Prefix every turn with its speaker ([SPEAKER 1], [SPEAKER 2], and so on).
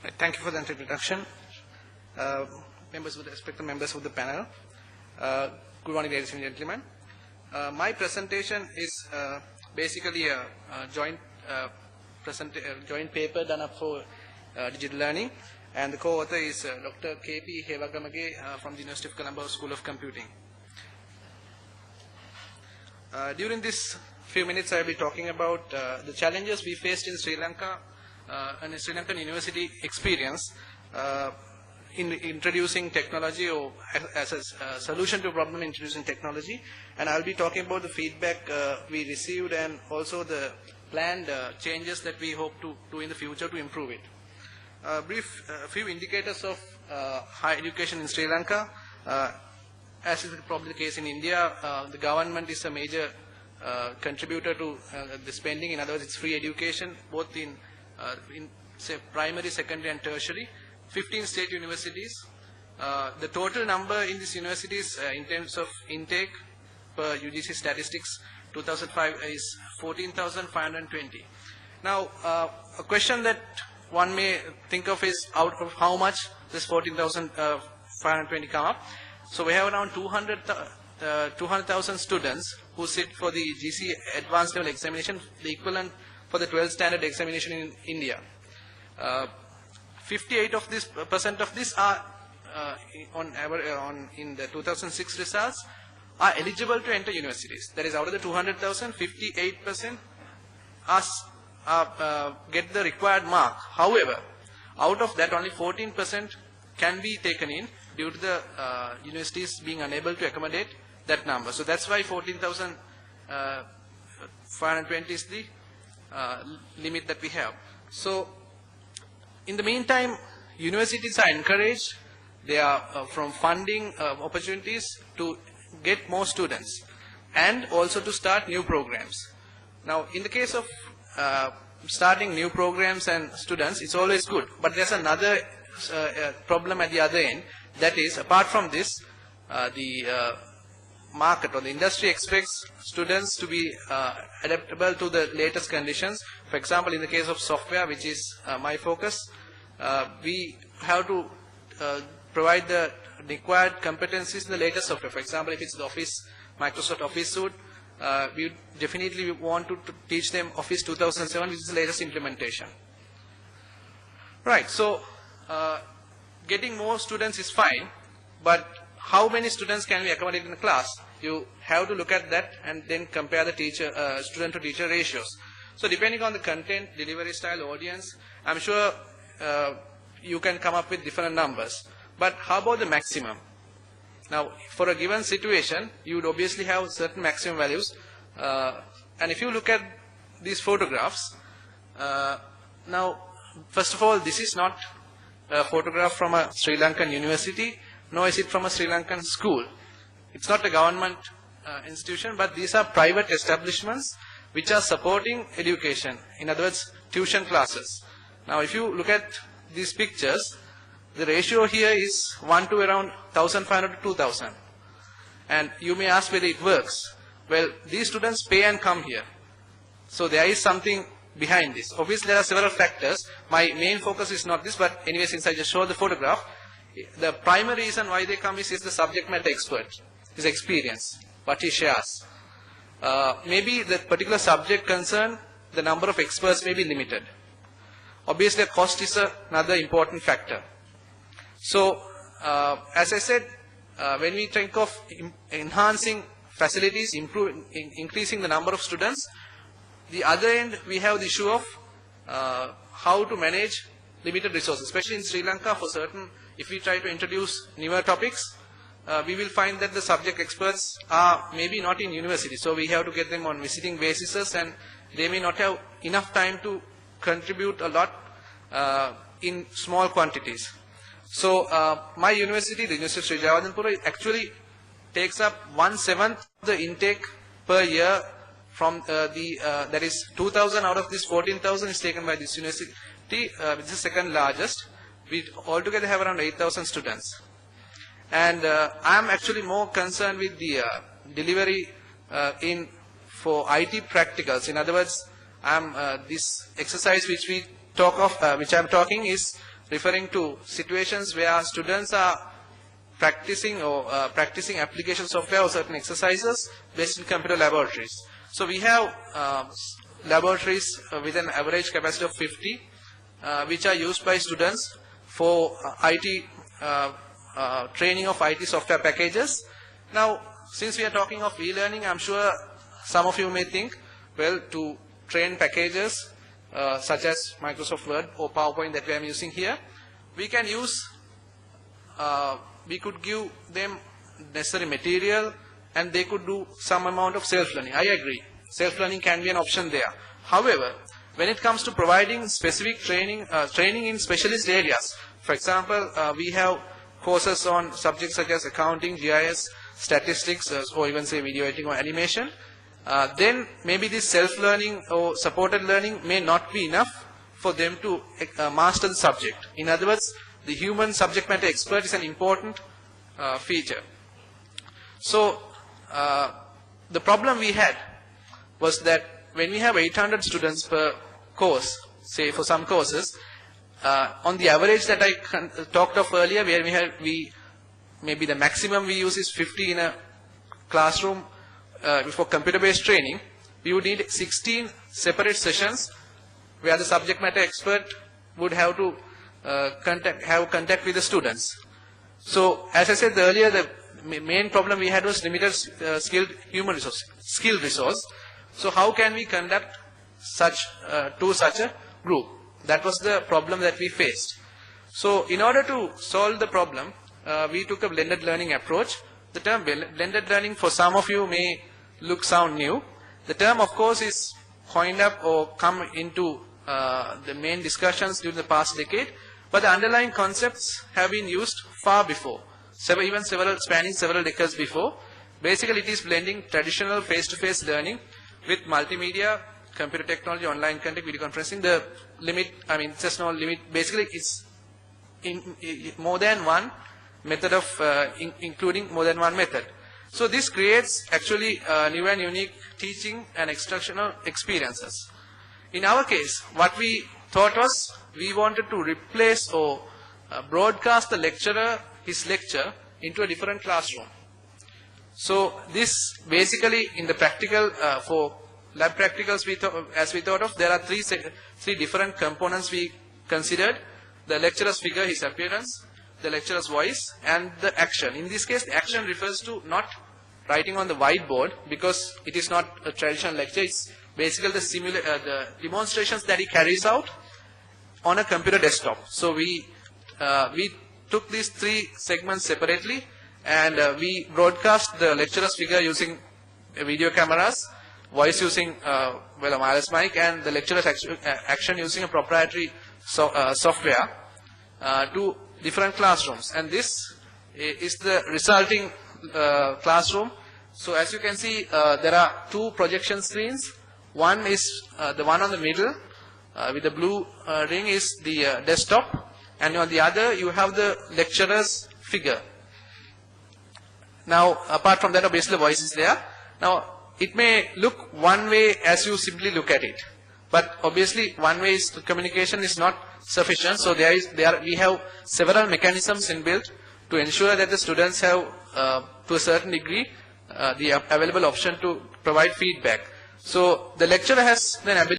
[SPEAKER 1] Right, thank you for the introduction. Respected members of the panel. Good morning, ladies and gentlemen. My presentation is basically a joint paper done up for digital learning, and the co-author is Dr. K.P. Hewagamage from the University of Colombo School of Computing. During this few minutes, I will be talking about the challenges we faced in Sri Lanka and Sri Lankan university experience in introducing technology, or as a solution to a problem introducing technology. And I will be talking about the feedback we received and also the planned changes that we hope to do in the future to improve it. Few indicators of higher education in Sri Lanka. As is probably the case in India, the government is a major contributor to the spending. In other words, it's free education, both in say primary, secondary and tertiary. 15 state universities. The total number in these universities in terms of intake per UGC statistics 2005 is 14,520. Now, a question that one may think of is out of how much this 14,520 come up. So we have around 200,000 students who sit for the GC advanced level examination, the equivalent for the 12th standard examination in India. 58% of this are in the 2006 results are eligible to enter universities. That is, out of the 200,000, 58% get the required mark. However, out of that, only 14% can be taken in due to the universities being unable to accommodate that number. So that's why 14,520 is the limit that we have. So in the meantime, universities are encouraged. They are from funding opportunities to get more students and also to start new programs. Now, in the case of starting new programs and students, it's always good. But there's another problem at the other end. That is, apart from this, the market or the industry expects students to be adaptable to the latest conditions. For example, in the case of software, which is my focus, we have to provide the required competencies in the latest software. For example, if it's the Microsoft Office suite, we definitely want to teach them Office 2007, which is the latest implementation. Right, so getting more students is fine, but how many students can we accommodate in a class? You have to look at that and then compare the student to teacher ratios. So depending on the content, delivery style, audience, I'm sure you can come up with different numbers. But how about the maximum? Now, for a given situation, you would obviously have certain maximum values. And if you look at these photographs, now, first of all, this is not a photograph from a Sri Lankan university, nor is it from a Sri Lankan school. It's not a government institution, but these are private establishments which are supporting education. In other words, tuition classes. Now, if you look at these pictures, the ratio here is 1 to around 1,500 to 2,000. And you may ask whether it works. Well, these students pay and come here. So there is something behind this. Obviously, there are several factors. My main focus is not this, but anyway, since I just showed the photograph, the primary reason why they come is the subject matter expert, his experience, what he shares. Maybe the particular subject concerned, the number of experts may be limited. Obviously, cost is another important factor. So, as I said, when we think of enhancing facilities, increasing the number of students, the other end we have the issue of how to manage limited resources, especially in Sri Lanka. For certain, if we try to introduce newer topics, we will find that the subject experts are maybe not in university, so we have to get them on visiting basis, and they may not have enough time to contribute a lot in small quantities. So my university, the University of Sri Jawaharlal, actually takes up 1/7 of the intake per year from that is 2,000 out of this 14,000 is taken by this university, which is the second largest. We altogether have around 8,000 students. And I am actually more concerned with the delivery for IT practicals. In other words, this exercise which we talk of, which I am talking, is referring to situations where students are practicing or practicing application software or certain exercises based in computer laboratories. So we have laboratories with an average capacity of 50, which are used by students for IT training of IT software packages. Now, since we are talking of e-learning, I'm sure some of you may think, well, to train packages such as Microsoft Word or PowerPoint that we are using here, we can use, we could give them necessary material and they could do some amount of self-learning. I agree. Self-learning can be an option there. However, when it comes to providing specific training, training in specialist areas, for example, we have courses on subjects such as accounting, GIS, statistics, or even say video editing or animation, then maybe this self-learning or supported learning may not be enough for them to master the subject. In other words, the human subject matter expert is an important feature. So, the problem we had was that when we have 800 students per course, say for some courses, on the average that I talked of earlier, where maybe the maximum we use is 50 in a classroom for computer-based training, we would need 16 separate sessions where the subject matter expert would have to have contact with the students. So, as I said earlier, the main problem we had was limited skilled resource. So, how can we conduct such a group? That was the problem that we faced. So, in order to solve the problem, we took a blended learning approach. The term blended learning for some of you may sound new. The term, of course, is coined up or come into the main discussions during the past decade, but the underlying concepts have been used far before, spanning several decades before. Basically, it is blending traditional face-to-face learning with multimedia, computer technology, online content, video conferencing. The limit, just no limit. Basically, it's in more than one method of including more than one method. So this creates actually new and unique teaching and instructional experiences. In our case, what we thought was we wanted to replace or broadcast the lecturer, his lecture, into a different classroom. So this basically in the practical, for lab practicals, as we thought of, there are three different components we considered: the lecturer's figure, his appearance, the lecturer's voice, and the action. In this case, the action refers to not writing on the whiteboard, because it is not a traditional lecture. It's basically the demonstrations that he carries out on a computer desktop. So we took these three segments separately, and we broadcast the lecturer's figure using video cameras, voice using a wireless mic, and the lecturer's action using a proprietary software to different classrooms. And this is the resulting classroom. So as you can see, there are two projection screens. One is the one on the middle with the blue ring is the desktop, and on the other you have the lecturer's figure. Now, apart from that, obviously the voice is there. Now, it may look one way as you simply look at it, but obviously one way is communication is not sufficient. So we have several mechanisms inbuilt to ensure that the students have, to a certain degree, the available option to provide feedback. So the lecturer has an ability